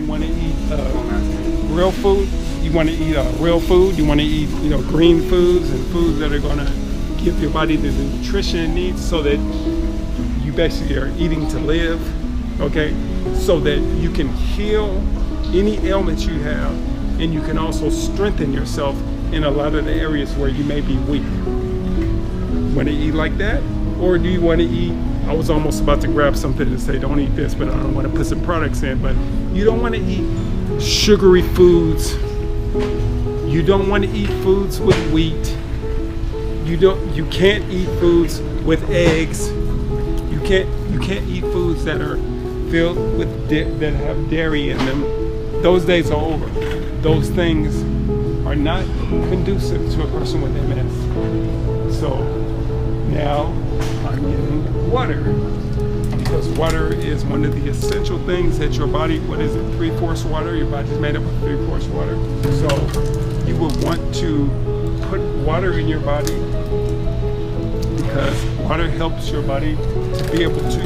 want to eat real food. You want to eat real food. You want to eat, green foods and foods that are going to give your body the nutrition it needs, so that you basically are eating to live, okay? So that you can heal any ailments you have, and you can also strengthen yourself in a lot of the areas where you may be weak. Want to eat like that? Or do you want to eat, I was almost about to grab something and say don't eat this, but I don't want to put some products in, but you don't want to eat sugary foods. You don't want to eat foods with wheat. You can't eat foods with eggs. You can't eat foods that are filled with that have dairy in them. Those days are over. Those things are not conducive to a person with MS. So now I'm getting water, because water is one of the essential things that your body, what is it, 3/4 water? Your body's made up of 3/4 water. So you would want to put water in your body, because water helps your body to be able to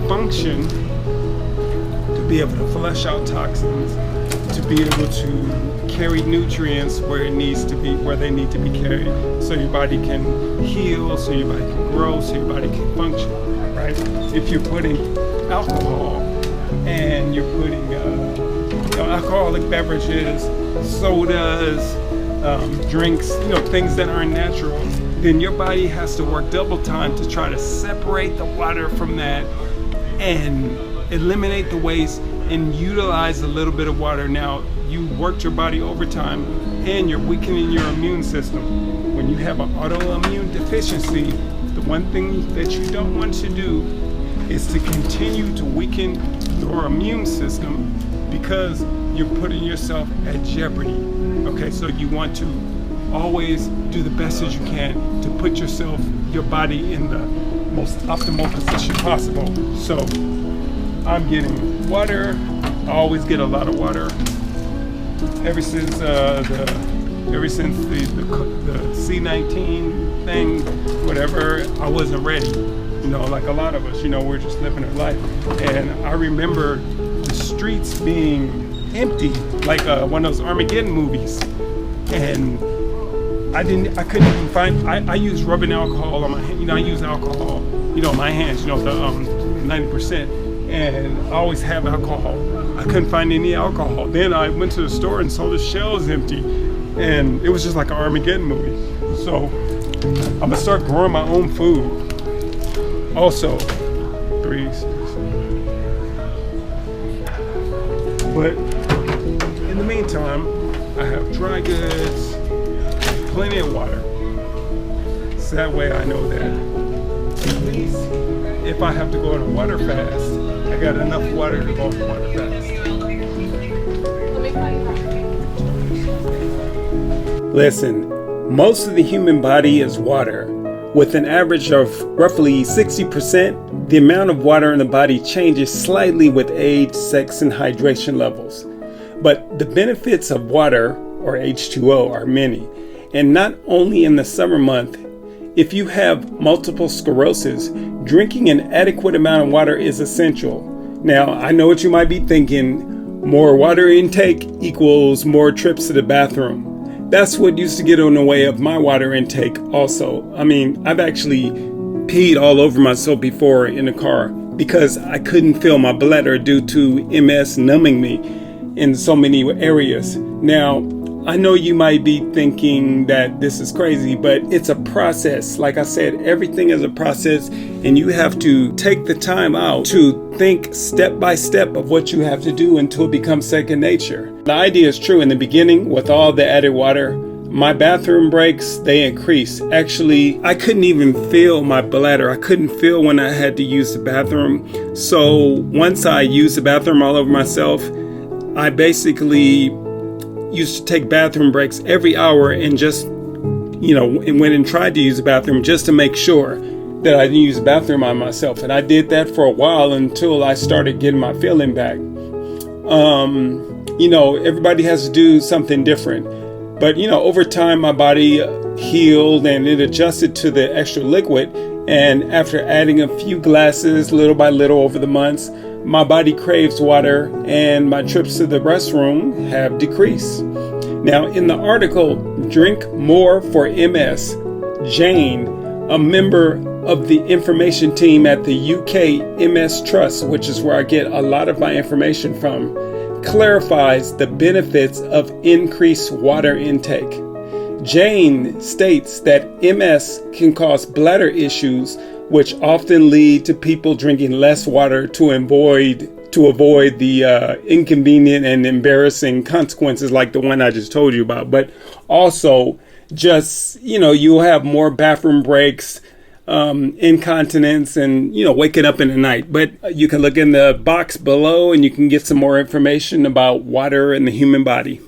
function, to be able to flush out toxins, to be able to carry nutrients where it needs to be, where they need to be carried, so your body can heal, so your body can grow, so your body can function, right? If you're putting alcohol and you're putting alcoholic beverages, sodas, drinks, things that aren't natural, then your body has to work double time to try to separate the water from that and eliminate the waste and utilize a little bit of water. Now, you worked your body overtime and you're weakening your immune system. When you have an autoimmune deficiency, the one thing that you don't want to do is to continue to weaken your immune system, because you're putting yourself at jeopardy. Okay, so you want to always do the best as you can to put your body in the most optimal position possible. So I'm getting water. I always get a lot of water. Ever since the C19 thing, whatever, I wasn't ready. Like a lot of us, we're just living our life. And I remember the streets being empty, like one of those Armageddon movies. And I couldn't even find, I use rubbing alcohol on my hand. I use alcohol, my hands, the 90%. And I always have alcohol. I couldn't find any alcohol. Then I went to the store and saw the shelves empty. And it was just like an Armageddon movie. So I'm gonna start growing my own food. Also, but in the meantime, I have dry goods, plenty of water. So that way I know that at least if I have to go on a water fast, I got enough water to go on a water fast. Listen, most of the human body is water. With an average of roughly 60%, the amount of water in the body changes slightly with age, sex, and hydration levels. But the benefits of water, or H2O, are many. And not only in the summer month, if you have multiple sclerosis, drinking an adequate amount of water is essential. Now, I know what you might be thinking, more water intake equals more trips to the bathroom. That's what used to get in the way of my water intake also. I mean, I've actually peed all over myself before in the car because I couldn't feel my bladder due to MS numbing me in so many areas. Now, I know you might be thinking that this is crazy, but it's a process. Like I said, everything is a process, and you have to take the time out to think step by step of what you have to do until it becomes second nature. The idea is true. In the beginning, with all the added water, my bathroom breaks, they increased. Actually, I couldn't even feel my bladder. I couldn't feel when I had to use the bathroom. So once I used the bathroom all over myself, I basically used to take bathroom breaks every hour and just, and went and tried to use the bathroom just to make sure that I didn't use the bathroom on myself. And I did that for a while until I started getting my feeling back. Everybody has to do something different. But, over time, my body healed and it adjusted to the extra liquid. And after adding a few glasses little by little over the months, my body craves water and my trips to the restroom have decreased. Now, in the article, Drink More for MS, Jane, a member of the information team at the UK MS Trust, which is where I get a lot of my information from, clarifies the benefits of increased water intake. Jane states that MS can cause bladder issues, which often lead to people drinking less water to avoid the inconvenient and embarrassing consequences like the one I just told you about. But also, just, you'll have more bathroom breaks, incontinence, and, waking up in the night. But you can look in the box below and you can get some more information about water in the human body.